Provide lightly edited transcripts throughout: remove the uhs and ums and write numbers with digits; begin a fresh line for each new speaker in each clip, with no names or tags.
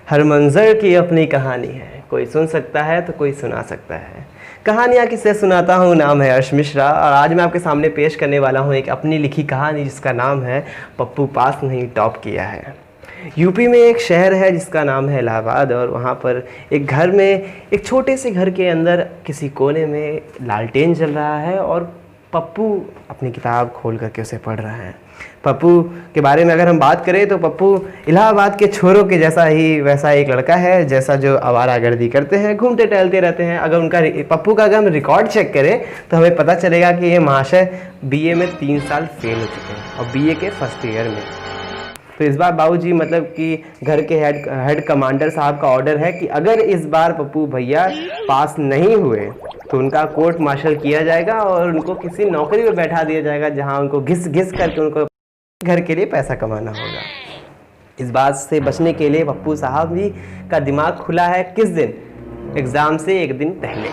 हर मंजर की अपनी कहानी है, कोई सुन सकता है तो कोई सुना सकता है। कहानियाँ किससे सुनाता हूँ, नाम है अर्श मिश्रा और आज मैं आपके सामने पेश करने वाला हूँ एक अपनी लिखी कहानी जिसका नाम है पप्पू पास नहीं टॉप किया है। यूपी में एक शहर है जिसका नाम है इलाहाबाद और वहाँ पर एक घर में, एक छोटे से घर के अंदर किसी कोने में लालटेन जल रहा है और पप्पू अपनी किताब खोल करके उसे पढ़ रहा है। पप्पू के बारे में अगर हम बात करें तो पप्पू इलाहाबाद के छोरों के जैसा ही वैसा एक लड़का है, जैसा जो आवारागर्दी करते हैं, घूमते टहलते रहते हैं। अगर उनका पप्पू का अगर हम रिकॉर्ड चेक करें तो हमें पता चलेगा कि ये महाशय बीए में 3 साल फेल हो चुके हैं और बीए के फर्स्ट ईयर में। तो इस बार बाबूजी मतलब कि घर के हेड कमांडर साहब का ऑर्डर है कि अगर इस बार पप्पू भैया पास नहीं हुए तो उनका कोर्ट मार्शल किया जाएगा और उनको किसी नौकरी में बैठा दिया जाएगा जहां उनको घिस घिस करके उनको घर के लिए पैसा कमाना होगा। इस बात से बचने के लिए पप्पू साहब भी का दिमाग खुला है किस दिन, एग्ज़ाम से एक दिन पहले।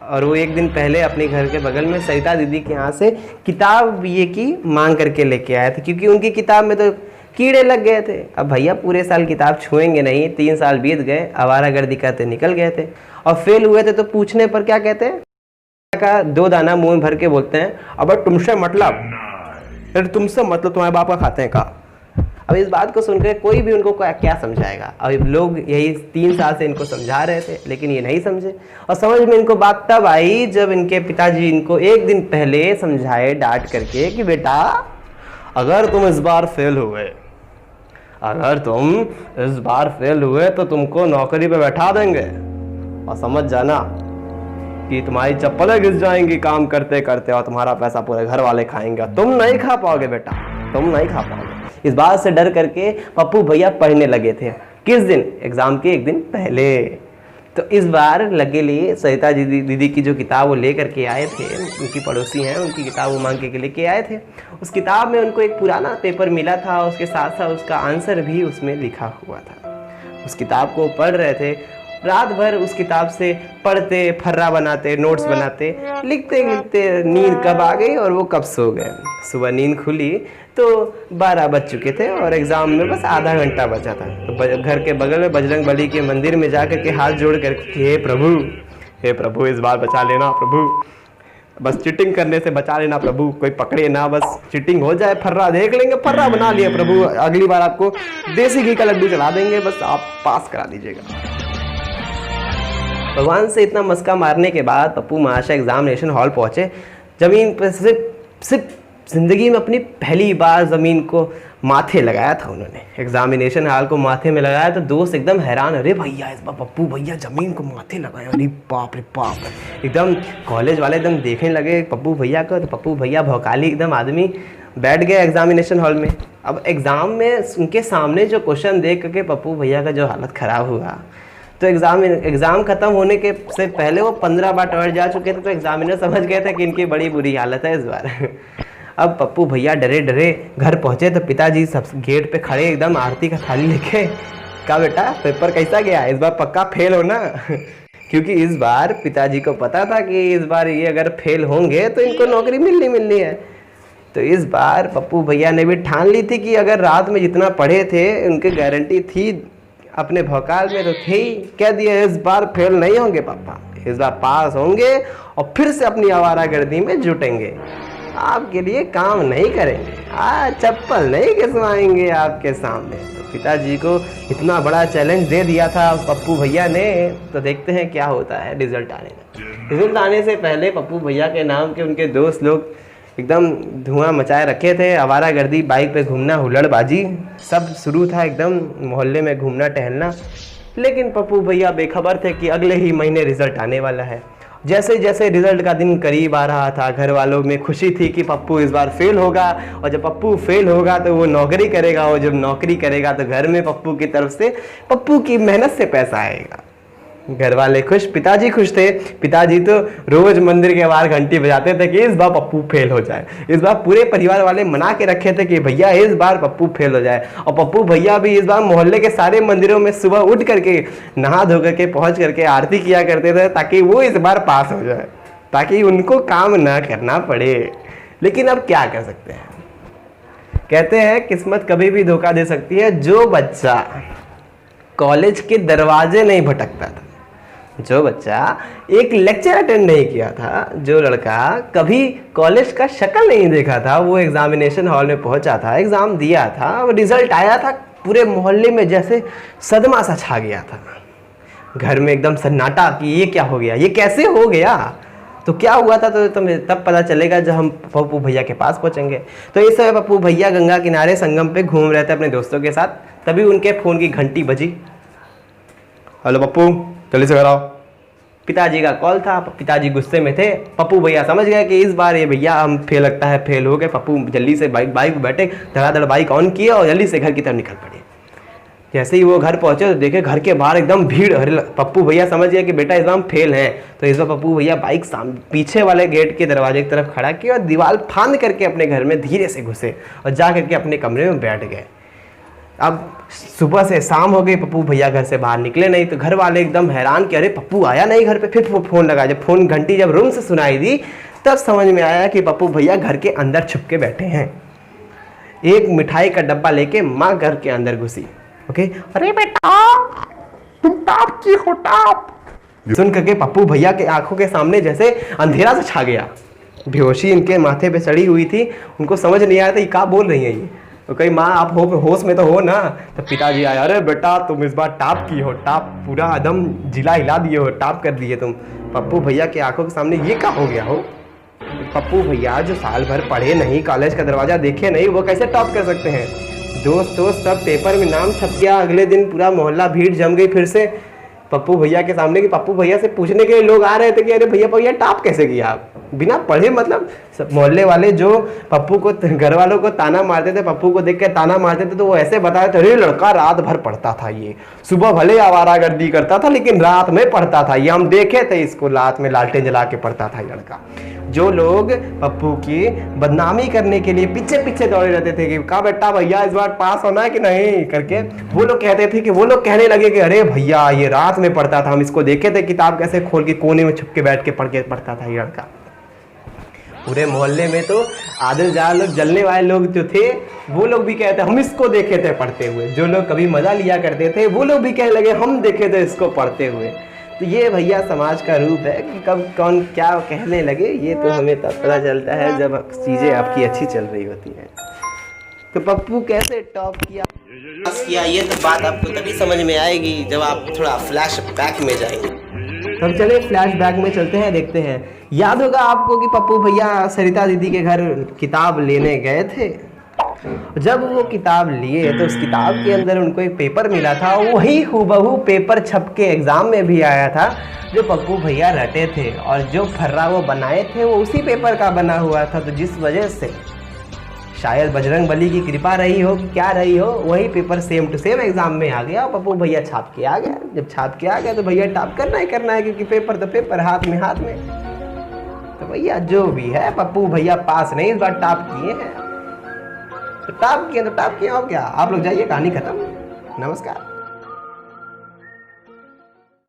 और वो एक दिन पहले अपने घर के बगल में सरिता दीदी के यहाँ से किताब बीए की मांग करके लेके आए थे, क्योंकि उनकी किताब में तो कीड़े लग गए थे। अब भैया पूरे साल किताब छुएंगे नहीं, 3 साल बीत गए, आवारागर्दी करते निकल गए थे और फेल हुए थे। तो पूछने पर क्या कहते हैं, का 2 दाना मुंह भर के बोलते हैं, अब तुमसे मतलब तुम्हारे बाप का खाते हैं का। अब इस बात को सुनकर कोई भी उनको क्या समझाएगा। अब लोग यही 3 साल से इनको समझा रहे थे लेकिन ये नहीं समझे और समझ में इनको बात तब आई जब इनके पिताजी इनको एक दिन पहले समझाए डांट करके कि बेटा अगर तुम इस बार फेल हुए तो तुमको नौकरी पे बैठा देंगे और समझ जाना कि तुम्हारी चप्पलें घिस जाएंगी काम करते करते और तुम्हारा पैसा पूरे घर वाले खाएंगे, तुम नहीं खा पाओगे बेटा, तुम नहीं खा पाओगे। इस बात से डर करके पप्पू भैया पढ़ने लगे थे। किस दिन, एग्जाम के एक दिन पहले। तो इस बार लगे लिए सरिता दीदी की जो किताब वो ले करके आए थे, उनकी पड़ोसी हैं, उनकी किताब वो मांग के लेके आए थे। उस किताब में उनको एक पुराना पेपर मिला था, उसके साथ साथ उसका आंसर भी उसमें लिखा हुआ था। उस किताब को पढ़ रहे थे, रात भर उस किताब से पढ़ते, फर्रा बनाते, नोट्स बनाते, लिखते लिखते नींद कब आ गई और वो कब सो गए। सुबह नींद खुली तो 12 बज चुके थे और एग्ज़ाम में बस आधा घंटा बचा था। तो घर के बगल में बजरंग बली के मंदिर में जा कर के हाथ जोड़ कर के हे प्रभु इस बार बचा लेना प्रभु, बस चीटिंग करने से बचा लेना प्रभु, कोई पकड़े ना, बस चीटिंग हो जाए, फर्रा देख लेंगे, फर्रा बना लिया प्रभु, अगली बार आपको देसी घी का लड्डू चला देंगे, बस आप पास करा दीजिएगा। भगवान से इतना मस्का मारने के बाद पप्पू महाशय एग्जामिनेशन हॉल पहुंचे। जमीन पर सिर्फ जिंदगी में अपनी पहली बार ज़मीन को माथे लगाया था उन्होंने, एग्जामिनेशन हॉल को माथे में लगाया। तो दोस्त एकदम हैरान, अरे भैया इस बार पप्पू भैया ज़मीन को माथे लगाया, अरे बाप रे बाप। एकदम कॉलेज वाले एकदम देखने लगे पप्पू भैया को। तो पप्पू भैया भौकाली एकदम आदमी बैठ गए एग्जामिनेशन हॉल में। अब एग्ज़ाम में उनके सामने जो क्वेश्चन देख करके पप्पू भैया का जो हालत ख़राब हुआ, तो एग्ज़ाम ख़त्म होने के से पहले वो 15 बार टॉयलेट जा चुके थे। तो एग्जामिनर समझ गए थे कि इनकी बड़ी बुरी हालत है इस बार। अब पप्पू भैया डरे डरे घर पहुँचे तो पिताजी सब गेट पे खड़े एकदम आरती का थाली लेके, कहा बेटा पेपर कैसा गया, इस बार पक्का फेल हो ना। क्योंकि इस बार पिताजी को पता था कि इस बार ये अगर फेल होंगे तो इनको नौकरी मिलनी है। तो इस बार पप्पू भैया ने भी ठान ली थी कि अगर रात में जितना पढ़े थे उनकी गारंटी थी, अपने भौकाल में तो थे ही, कह दिया इस बार फेल नहीं होंगे पापा, इस बार पास होंगे और फिर से अपनी आवारागर्दी में जुटेंगे, आपके लिए काम नहीं करेंगे, चप्पल नहीं घिसवाएंगे आपके सामने। तो पिताजी को इतना बड़ा चैलेंज दे दिया था पप्पू भैया ने। तो देखते हैं क्या होता है रिजल्ट आने से पहले पप्पू भैया के नाम के उनके दोस्त लोग एकदम धुआं मचाए रखे थे। आवारागर्दी, बाइक पे घूमना, हुल्लड़बाजी सब शुरू था, एकदम मोहल्ले में घूमना टहलना। लेकिन पप्पू भैया बेखबर थे कि अगले ही महीने रिजल्ट आने वाला है। जैसे जैसे रिजल्ट का दिन करीब आ रहा था, घर वालों में खुशी थी कि पप्पू इस बार फेल होगा और जब पप्पू फेल होगा तो वो नौकरी करेगा और जब नौकरी करेगा तो घर में पप्पू की तरफ से पप्पू की मेहनत से पैसा आएगा। घर वाले खुश, पिताजी खुश थे। पिताजी तो रोज मंदिर के बाहर घंटी बजाते थे कि इस बार पप्पू फेल हो जाए। इस बार पूरे परिवार वाले मना के रखे थे कि भैया इस बार पप्पू फेल हो जाए। और पप्पू भैया भी इस बार मोहल्ले के सारे मंदिरों में सुबह उठ करके नहा धो करके पहुंच करके आरती किया करते थे ताकि वो इस बार पास हो जाए, ताकि उनको काम ना करना पड़े। लेकिन अब क्या कर सकते हैं, कहते हैं किस्मत कभी भी धोखा दे सकती है। जो बच्चा कॉलेज के दरवाजे नहीं भटकता था, जो बच्चा एक लेक्चर अटेंड नहीं किया था, जो लड़का कभी कॉलेज का शक्ल नहीं देखा था, वो एग्जामिनेशन हॉल में पहुंचा था, एग्ज़ाम दिया था, वो रिज़ल्ट आया था, पूरे मोहल्ले में जैसे सदमा सा छा गया था। घर में एकदम सन्नाटा कि ये क्या हो गया, ये कैसे हो गया। तो क्या हुआ था तो तुम्हें तब पता चलेगा जब हम पप्पू भैया के पास पहुंचेंगे। तो इस समय पप्पू भैया गंगा किनारे संगम पे घूम रहे थे अपने दोस्तों के साथ, तभी उनके फ़ोन की घंटी बजी। हेलो पप्पू, जल्दी से घर आओ। पिताजी का कॉल था। पिताजी गुस्से में थे। पप्पू भैया समझ गए कि इस बार ये भैया हम फेल, लगता है फेल हो गए। पप्पू जल्दी से बाइक पे बैठे, धड़ाधड़ बाइक ऑन किया और जल्दी से घर की तरफ निकल पड़े। जैसे ही वो घर पहुंचे तो देखे घर के बाहर एकदम भीड़। अरे पप्पू भैया समझ गए कि बेटा इस बार हम फेल हैं। तो इस बार पप्पू भैया बाइक पीछे वाले गेट के दरवाजे की तरफ खड़ा किया और दीवार फांद करके अपने घर में धीरे से घुसे और जा करके अपने कमरे में बैठ गए। अब सुबह से शाम हो गई, पप्पू भैया घर से बाहर निकले नहीं। तो घर वाले एकदम हैरान कि अरे पप्पू आया नहीं घर पे। फिर वो फ़ोन लगा, जब फ़ोन घंटी जब रूम से सुनाई दी तब समझ में आया कि पप्पू भैया घर के अंदर छुप के बैठे हैं। एक मिठाई का डब्बा लेके माँ घर के अंदर घुसी। ओके, अरे बेटा तुम टॉप की हो, टॉप। सुन करके पप्पू भैया के आंखों के सामने जैसे अंधेरा से छा गया। बेहोशी इनके माथे पे चढ़ी हुई थी, उनको समझ नहीं आया था ये क्या बोल रही है ये। तो कही माँ आप होश में तो हो ना। तो पिताजी आए, अरे बेटा तुम इस बार टॉप की हो, टॉप पूरा एकदम जिला हिला दिए हो, टॉप कर दिए तुम। पप्पू भैया के आंखों के सामने ये क्या हो गया हो। पप्पू भैया जो साल भर पढ़े नहीं, कॉलेज का दरवाजा देखे नहीं, वो कैसे टॉप कर सकते हैं। दोस्त सब पेपर में नाम छप गया। अगले दिन पूरा मोहल्ला भीड़ जम गई फिर से पप्पू भैया के सामने कि पप्पू भैया से पूछने के लिए लोग आ रहे थे कि अरे भैया भैया टॉप कैसे किया आप बिना पढ़े। मतलब सब मोहल्ले वाले जो पप्पू को, घर वालों को ताना मारते थे, पप्पू को देख के ताना मारते थे, तो वो ऐसे बताते थे अरे लड़का रात भर पढ़ता था, ये सुबह भले आवारागर्दी करता था लेकिन रात में पढ़ता था, ये हम देखे थे इसको रात में लालटेन जला के पढ़ता था ये लड़का। जो लोग पप्पू की बदनामी करने के लिए पीछे पीछे दौड़े रहते थे कि कहा बेटा भैया इस बार पास होना है कि नहीं करके, वो लोग कहते थे कि वो लोग कहने लगे कि अरे भैया ये रात में पढ़ता था, हम इसको देखे थे किताब कैसे खोल के कोने में छुप के बैठ के पढ़ता था ये लड़का। पूरे मोहल्ले में तो आदिल जार लोग, जलने वाले लोग जो थे वो लोग भी कहते हम इसको देखे थे पढ़ते हुए। जो लोग कभी मजा लिया करते थे वो लोग भी कहने लगे हम देखे थे इसको पढ़ते हुए। तो ये भैया समाज का रूप है कि कब कौन क्या कहने लगे, ये तो हमें तब पता चलता है जब चीज़ें आपकी अच्छी चल रही होती हैं। तो पप्पू कैसे टॉप किया ये तो बात आपको तभी समझ में आएगी जब आप थोड़ा फ्लैश बैक में जाएंगे। तो हम चले फ्लैश बैक में चलते हैं, देखते हैं। याद होगा आपको कि पप्पू भैया सरिता दीदी के घर किताब लेने गए थे। जब वो किताब लिए तो उस किताब के अंदर उनको एक पेपर मिला था, वही हूबहू पेपर छप के एग्ज़ाम में भी आया था जो पप्पू भैया रटे थे, और जो फर्रा वो बनाए थे वो उसी पेपर का बना हुआ था। तो जिस वजह से शायद बजरंग बली की कृपा रही हो कि क्या रही हो, वही paper same to same exam में आ गया और पप्पू भैया छाप के आ गया। जब छाप के आ गया तो भैया टॉप करना ही करना है, क्योंकि पेपर तो पेपर, हाथ में। तो भैया जो भी है पप्पू भैया पास नहीं, इस बार टॉप किए हैं। तो टॉप किए और क्या, आप लोग जाइए, कहानी खत्म। नमस्कार।